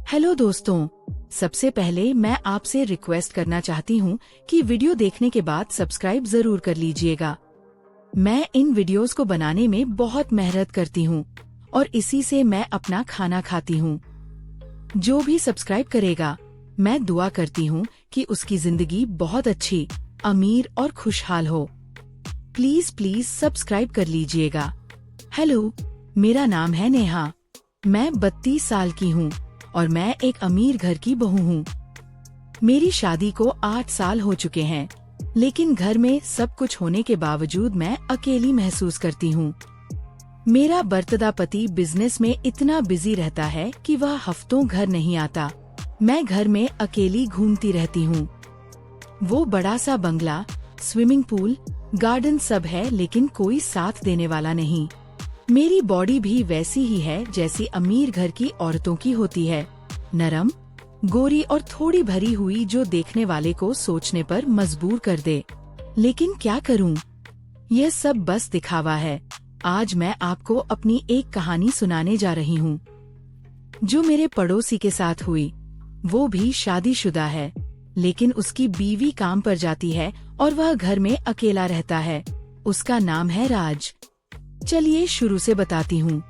Hello दोस्तों, सबसे पहले मैं आपसे रिक्वेस्ट करना चाहती हूँ कि वीडियो देखने के बाद सब्सक्राइब जरूर कर लीजिएगा। मैं इन वीडियोस को बनाने में बहुत मेहनत करती हूँ और इसी से मैं अपना खाना खाती हूँ। जो भी सब्सक्राइब करेगा, मैं दुआ करती हूँ कि उसकी जिंदगी बहुत अच्छी, अमीर और खुशहाल हो। प्लीज प्लीज सब्सक्राइब कर लीजिएगा। हेलो, मेरा नाम है नेहा। मैं 32 साल की हूँ और मैं एक अमीर घर की बहू हूँ। मेरी शादी को 8 साल हो चुके हैं, लेकिन घर में सब कुछ होने के बावजूद मैं अकेली महसूस करती हूँ। मेरा बर्तदा पति बिजनेस में इतना बिजी रहता है कि वह हफ्तों घर नहीं आता। मैं घर में अकेली घूमती रहती हूँ। वो बड़ा सा बंगला, स्विमिंग पूल, गार्डन सब है, लेकिन कोई साथ देने वाला नहीं। मेरी बॉडी भी वैसी ही है जैसी अमीर घर की औरतों की होती है, नरम, गोरी और थोड़ी भरी हुई, जो देखने वाले को सोचने पर मजबूर कर दे। लेकिन क्या करूं? यह सब बस दिखावा है। आज मैं आपको अपनी एक कहानी सुनाने जा रही हूं, जो मेरे पड़ोसी के साथ हुई। वो भी शादीशुदा है, लेकिन उसकी बीवी काम पर जाती है और वह घर में अकेला रहता है। उसका नाम है राज। चलिए शुरू से बताती हूँ।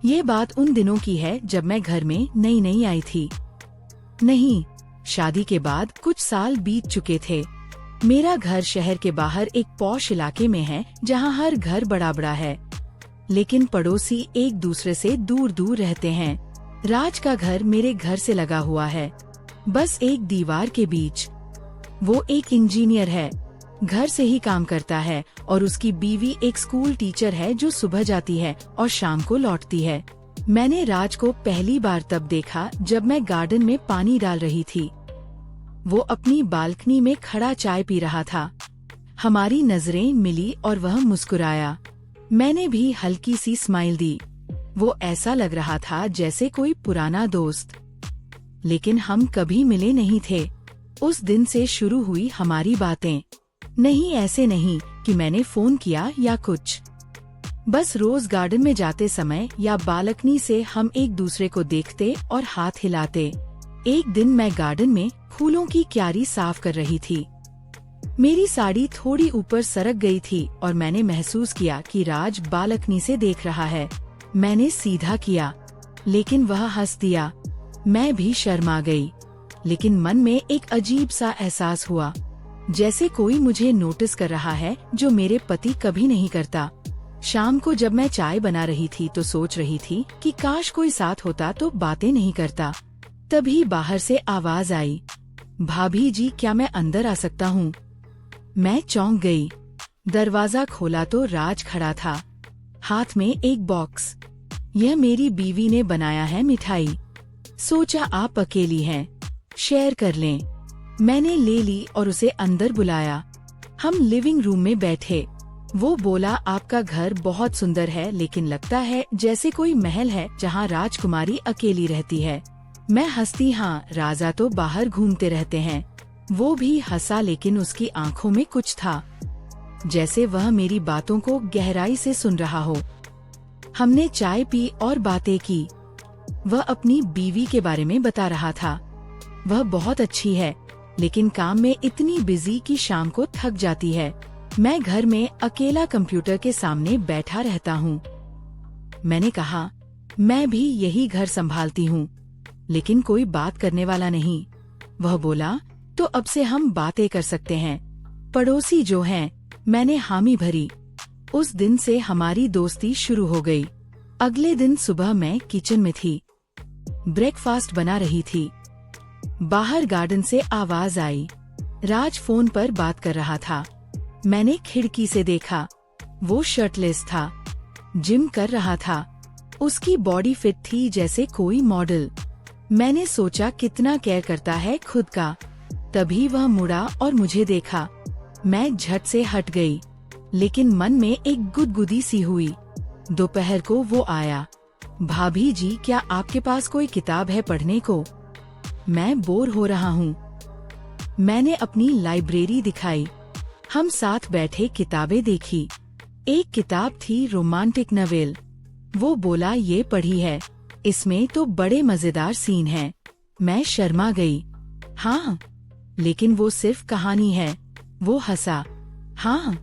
ये बात उन दिनों की है जब मैं घर में नई नई आई थी। नहीं, शादी के बाद कुछ साल बीत चुके थे। मेरा घर शहर के बाहर एक पॉश इलाके में है, जहाँ हर घर बड़ा बड़ा है, लेकिन पड़ोसी एक दूसरे से दूर दूर रहते हैं। राज का घर मेरे घर से लगा हुआ है, बस एक दीवार के बीच। वो एक इंजीनियर है, घर से ही काम करता है, और उसकी बीवी एक स्कूल टीचर है जो सुबह जाती है और शाम को लौटती है। मैंने राज को पहली बार तब देखा जब मैं गार्डन में पानी डाल रही थी। वो अपनी बालकनी में खड़ा चाय पी रहा था। हमारी नजरें मिली और वह मुस्कुराया। मैंने भी हल्की सी स्माइल दी। वो ऐसा लग रहा था जैसे कोई पुराना दोस्त। लेकिन हम कभी मिले नहीं थे। उस दिन से शुरू हुई हमारी बातें। नहीं, ऐसे नहीं कि मैंने फोन किया या कुछ। बस रोज गार्डन में जाते समय या बालकनी से हम एक दूसरे को देखते और हाथ हिलाते। एक दिन मैं गार्डन में फूलों की क्यारी साफ कर रही थी। मेरी साड़ी थोड़ी ऊपर सरक गई थी और मैंने महसूस किया कि राज बालकनी से देख रहा है। मैंने सीधा किया, लेकिन वह हंस दिया। मैं भी शर्मा गई, लेकिन मन में एक अजीब सा एहसास हुआ, जैसे कोई मुझे नोटिस कर रहा है, जो मेरे पति कभी नहीं करता। शाम को जब मैं चाय बना रही थी तो सोच रही थी कि काश कोई साथ होता तो बातें नहीं करता। तभी बाहर से आवाज आई, भाभी जी, क्या मैं अंदर आ सकता हूँ? मैं चौंक गई। दरवाजा खोला तो राज खड़ा था, हाथ में एक बॉक्स। यह मेरी बीवी ने बनाया है मिठाई। सोचा आप अकेली हैं, शेयर कर लें। मैंने ले ली और उसे अंदर बुलाया। हम लिविंग रूम में बैठे। वो बोला, आपका घर बहुत सुंदर है, लेकिन लगता है जैसे कोई महल है जहाँ राजकुमारी अकेली रहती है। मैं हंसती, हाँ, राजा तो बाहर घूमते रहते हैं। वो भी हंसा, लेकिन उसकी आंखों में कुछ था, जैसे वह मेरी बातों को गहराई से सुन रहा हो। हमने चाय पी और बातें की। वह अपनी बीवी के बारे में बता रहा था। वह बहुत अच्छी है, लेकिन काम में इतनी बिजी कि शाम को थक जाती है। मैं घर में अकेला कंप्यूटर के सामने बैठा रहता हूँ। मैंने कहा, मैं भी यही घर संभालती हूँ, लेकिन कोई बात करने वाला नहीं। वह बोला, तो अब से हम बातें कर सकते हैं, पड़ोसी जो हैं। मैंने हामी भरी। उस दिन से हमारी दोस्ती शुरू हो गई। अगले दिन सुबह मैं किचन में थी, ब्रेकफास्ट बना रही थी। बाहर गार्डन से आवाज आई। राज फोन पर बात कर रहा था। मैंने खिड़की से देखा। वो शर्टलेस था, जिम कर रहा था। उसकी बॉडी फिट थी जैसे कोई मॉडल। मैंने सोचा, कितना केयर करता है खुद का। तभी वह मुड़ा और मुझे देखा। मैं झट से हट गई, लेकिन मन में एक गुदगुदी सी हुई। दोपहर को वो आया। भाभी जी, क्या आपके पास कोई किताब है पढ़ने को? मैं बोर हो रहा हूँ। मैंने अपनी लाइब्रेरी दिखाई। हम साथ बैठे किताबें देखी। एक किताब थी रोमांटिक नॉवेल। वो बोला, ये पढ़ी है? इसमें तो बड़े मजेदार सीन हैं। मैं शर्मा गई। हाँ, लेकिन वो सिर्फ कहानी है। वो हंसा। हाँ,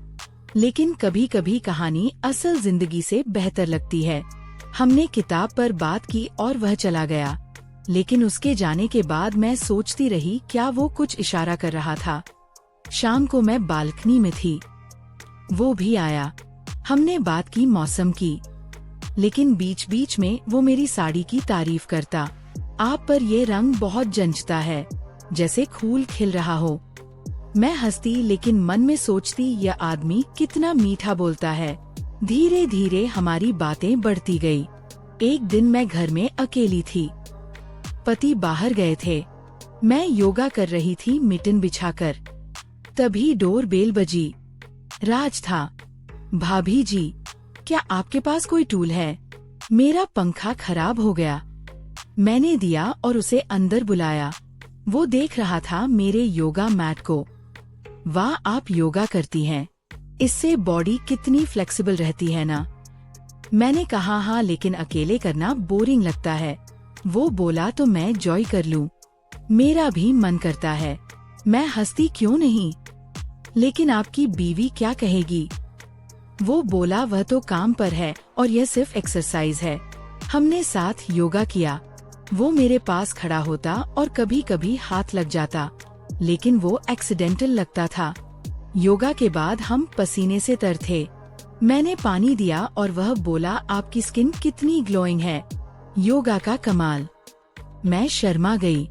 लेकिन कभी कभी कहानी असल जिंदगी से बेहतर लगती है। हमने किताब पर बात की और वह चला गया, लेकिन उसके जाने के बाद मैं सोचती रही क्या वो कुछ इशारा कर रहा था। शाम को मैं बालकनी में थी, वो भी आया। हमने बात की मौसम की, लेकिन बीच बीच में वो मेरी साड़ी की तारीफ करता। आप पर ये रंग बहुत जंचता है, जैसे फूल खिल रहा हो। मैं हंसती, लेकिन मन में सोचती यह आदमी कितना मीठा बोलता है। धीरे धीरे हमारी बातें बढ़ती गई। एक दिन मैं घर में अकेली थी। पति बाहर गए थे। मैं योगा कर रही थी मिटन बिछाकर। तभी डोर बेल बजी। राज था। भाभी जी, क्या आपके पास कोई टूल है? मेरा पंखा खराब हो गया। मैंने दिया और उसे अंदर बुलाया। वो देख रहा था मेरे योगा मैट को। वाह, आप योगा करती हैं, इससे बॉडी कितनी फ्लेक्सिबल रहती है ना। मैंने कहा हाँ, लेकिन अकेले करना बोरिंग लगता है। वो बोला तो मैं जॉय कर लूं। मेरा भी मन करता है। मैं हंसती क्यों नहीं। लेकिन आपकी बीवी क्या कहेगी? वो बोला वह तो काम पर है और यह सिर्फ एक्सरसाइज है। हमने साथ योगा किया। वो मेरे पास खड़ा होता और कभी कभी हाथ लग जाता, लेकिन वो एक्सीडेंटल लगता था। योगा के बाद हम पसीने से तर थे। मैंने पानी दिया और वह बोला आपकी स्किन कितनी ग्लोइंग है, योगा का कमाल। मैं शर्मा गई।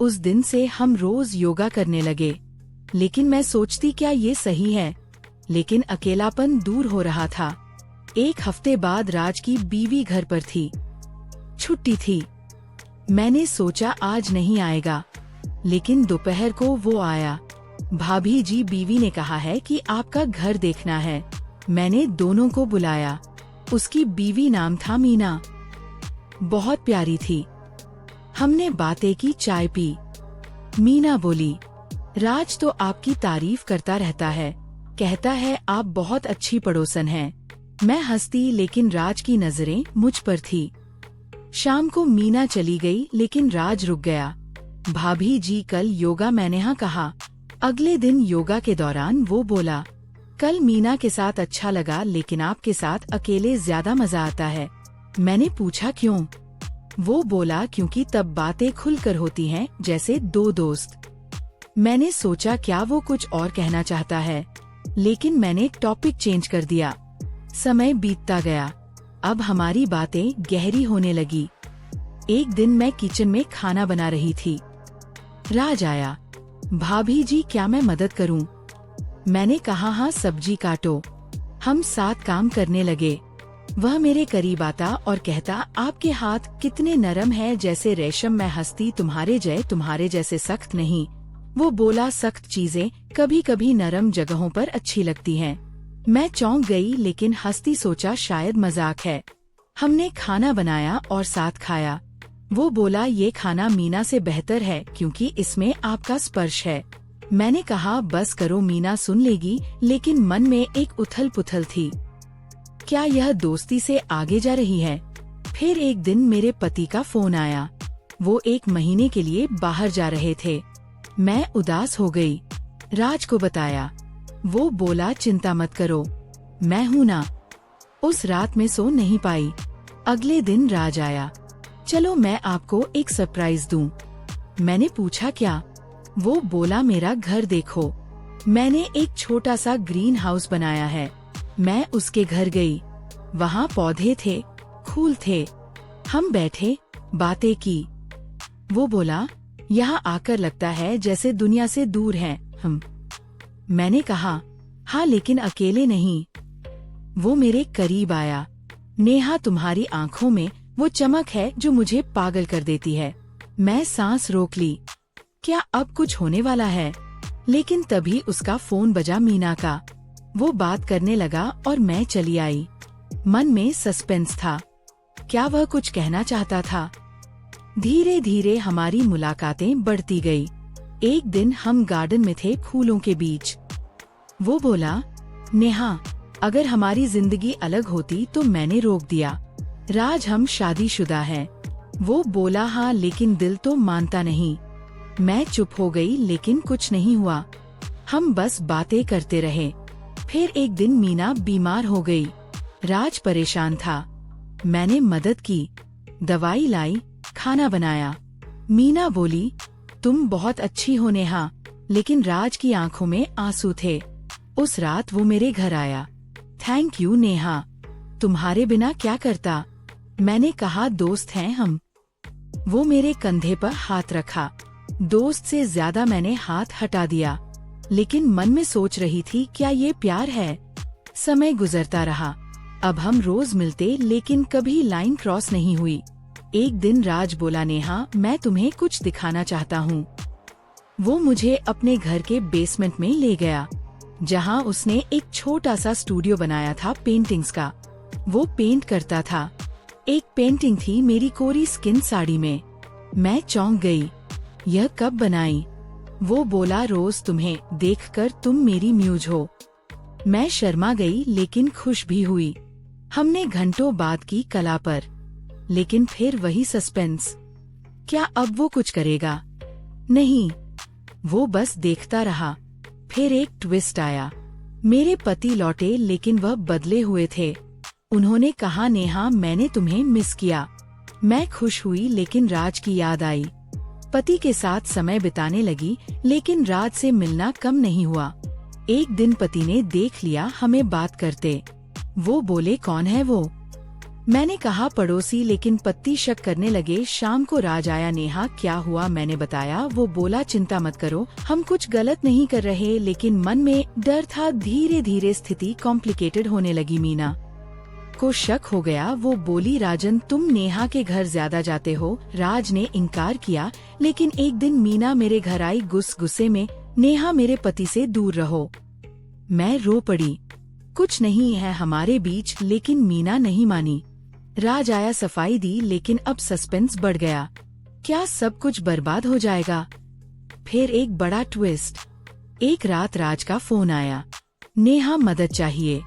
उस दिन से हम रोज योगा करने लगे, लेकिन मैं सोचती क्या ये सही है। लेकिन अकेलापन दूर हो रहा था। एक हफ्ते बाद राज की बीवी घर पर थी। छुट्टी थी। मैंने सोचा आज नहीं आएगा, लेकिन दोपहर को वो आया। भाभी जी, बीवी ने कहा है कि आपका घर देखना है। मैंने दोनों को बुलाया। उसकी बीवी नाम था मीना। बहुत प्यारी थी। हमने बातें की, चाय पी। मीना बोली, राज तो आपकी तारीफ करता रहता है, कहता है आप बहुत अच्छी पड़ोसन हैं। मैं हंसती, लेकिन राज की नजरें मुझ पर थी। शाम को मीना चली गई, लेकिन राज रुक गया। भाभी जी, कल योगा मैंने हाँ कहा। अगले दिन योगा के दौरान वो बोला, कल मीना के साथ अच्छा लगा, लेकिन आपके साथ अकेले ज्यादा मजा आता है। मैंने पूछा क्यों? वो बोला क्योंकि तब बातें खुलकर होती हैं, जैसे दो दोस्त। मैंने सोचा क्या वो कुछ और कहना चाहता है, लेकिन मैंने टॉपिक चेंज कर दिया। समय बीतता गया। अब हमारी बातें गहरी होने लगी। एक दिन मैं किचन में खाना बना रही थी। राज आया। भाभी जी, क्या मैं मदद करूं? मैंने कहा हाँ, सब्जी काटो। हम साथ काम करने लगे। वह मेरे करीब आता और कहता आपके हाथ कितने नरम है, जैसे रेशम। मैं हंसती, तुम्हारे जैसे सख्त नहीं। वो बोला सख्त चीजें कभी कभी नरम जगहों पर अच्छी लगती हैं। मैं चौंक गई, लेकिन हंसती सोचा शायद मजाक है। हमने खाना बनाया और साथ खाया। वो बोला ये खाना मीना से बेहतर है क्योंकि इसमें आपका स्पर्श है। मैंने कहा बस करो, मीना सुन लेगी, लेकिन मन में एक उथल पुथल थी। क्या यह दोस्ती से आगे जा रही है? फिर एक दिन मेरे पति का फोन आया। वो 1 महीने के लिए बाहर जा रहे थे। मैं उदास हो गई। राज को बताया। वो बोला चिंता मत करो, मैं हूँ ना। उस रात में सो नहीं पाई। अगले दिन राज आया। चलो मैं आपको एक सरप्राइज दूं। मैंने पूछा क्या? वो बोला मेरा घर देखो, मैंने एक छोटा सा ग्रीन हाउस बनाया है। मैं उसके घर गई। वहाँ पौधे थे, फूल थे। हम बैठे, बातें की। वो बोला यहाँ आकर लगता है जैसे दुनिया से दूर हैं हम। मैंने कहा हाँ, लेकिन अकेले नहीं। वो मेरे करीब आया। नेहा, तुम्हारी आंखों में वो चमक है जो मुझे पागल कर देती है। मैं सांस रोक ली। क्या अब कुछ होने वाला है? लेकिन तभी उसका फोन बजा, मीना का। वो बात करने लगा और मैं चली आई। मन में सस्पेंस था। क्या वह कुछ कहना चाहता था? धीरे धीरे हमारी मुलाकातें बढ़ती गई। एक दिन हम गार्डन में थे, फूलों के बीच। वो बोला नेहा, अगर हमारी जिंदगी अलग होती तो। मैंने रोक दिया। राज, हम शादीशुदा हैं। वो बोला हाँ, लेकिन दिल तो मानता नहीं। मैं चुप हो गई, लेकिन कुछ नहीं हुआ। हम बस बातें करते रहे। फिर एक दिन मीना बीमार हो गई। राज परेशान था। मैंने मदद की, दवाई लाई, खाना बनाया। मीना बोली, तुम बहुत अच्छी हो नेहा, लेकिन राज की आंखों में आंसू थे। उस रात वो मेरे घर आया। थैंक यू नेहा, तुम्हारे बिना क्या करता। मैंने कहा, दोस्त हैं हम। वो मेरे कंधे पर हाथ रखा। दोस्त से ज्यादा मैंने हाथ हटा दिया, लेकिन मन में सोच रही थी, क्या ये प्यार है। समय गुजरता रहा। अब हम रोज मिलते, लेकिन कभी लाइन क्रॉस नहीं हुई। एक दिन राज बोला, नेहा मैं तुम्हें कुछ दिखाना चाहता हूँ। वो मुझे अपने घर के बेसमेंट में ले गया, जहाँ उसने एक छोटा सा स्टूडियो बनाया था पेंटिंग्स का। वो पेंट करता था। एक पेंटिंग थी मेरी कोरी स्किन साड़ी में। मैं चौंक गई। यह कब बनाई? वो बोला, रोज तुम्हें देखकर तुम मेरी म्यूज हो। मैं शर्मा गई, लेकिन खुश भी हुई। हमने घंटों बात की कला पर, लेकिन फिर वही सस्पेंस। क्या अब वो कुछ करेगा? नहीं, वो बस देखता रहा। फिर एक ट्विस्ट आया। मेरे पति लौटे, लेकिन वह बदले हुए थे। उन्होंने कहा, नेहा मैंने तुम्हें मिस किया। मैं खुश हुई, लेकिन राज की याद आई। पति के साथ समय बिताने लगी, लेकिन राज से मिलना कम नहीं हुआ। एक दिन पति ने देख लिया हमें बात करते। वो बोले, कौन है वो? मैंने कहा, पड़ोसी, लेकिन पति शक करने लगे। शाम को राज आया। नेहा क्या हुआ? मैंने बताया। वो बोला, चिंता मत करो, हम कुछ गलत नहीं कर रहे, लेकिन मन में डर था। धीरे धीरे स्थिति कॉम्प्लिकेटेड होने लगी। मीना को शक हो गया। वो बोली, राजन तुम नेहा के घर ज्यादा जाते हो। राज ने इनकार किया, लेकिन एक दिन मीना मेरे घर आई गुस्से में, नेहा मेरे पति से दूर रहो। मैं रो पड़ी। कुछ नहीं है हमारे बीच, लेकिन मीना नहीं मानी। राज आया, सफाई दी, लेकिन अब सस्पेंस बढ़ गया। क्या सब कुछ बर्बाद हो जाएगा? फिर एक बड़ा ट्विस्ट। एक रात राज का फोन आया, नेहा मदद चाहिए।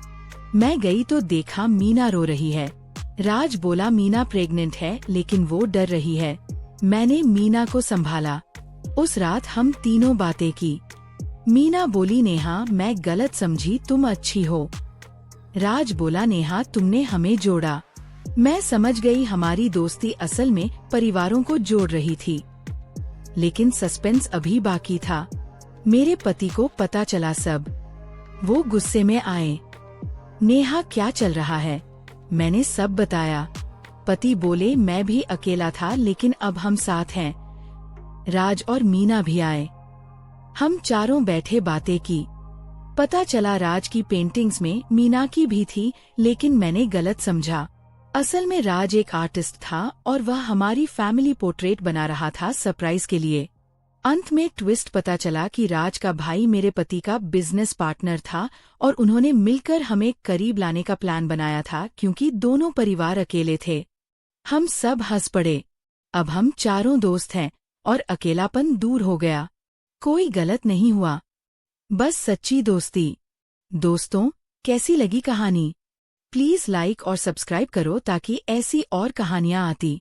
मैं गई तो देखा मीना रो रही है। राज बोला, मीना प्रेग्नेंट है, लेकिन वो डर रही है। मैंने मीना को संभाला। उस रात हम तीनों बातें की। मीना बोली, नेहा मैं गलत समझी, तुम अच्छी हो। राज बोला, नेहा तुमने हमें जोड़ा। मैं समझ गई हमारी दोस्ती असल में परिवारों को जोड़ रही थी। लेकिन सस्पेंस अभी बाकी था। मेरे पति को पता चला सब। वो गुस्से में आए। नेहा क्या चल रहा है? मैंने सब बताया। पति बोले, मैं भी अकेला था, लेकिन अब हम साथ हैं। राज और मीना भी आए। हम चारों बैठे बातें की। पता चला राज की पेंटिंग्स में मीना की भी थी, लेकिन मैंने गलत समझा। असल में राज एक आर्टिस्ट था और वह हमारी फैमिली पोर्ट्रेट बना रहा था सरप्राइज के लिए। अंत में ट्विस्ट पता चला कि राज का भाई मेरे पति का बिजनेस पार्टनर था और उन्होंने मिलकर हमें करीब लाने का प्लान बनाया था, क्योंकि दोनों परिवार अकेले थे। हम सब हंस पड़े। अब हम चारों दोस्त हैं और अकेलापन दूर हो गया। कोई गलत नहीं हुआ, बस सच्ची दोस्ती। दोस्तों, कैसी लगी कहानी? प्लीज लाइक और सब्सक्राइब करो ताकि ऐसी और कहानियां आती।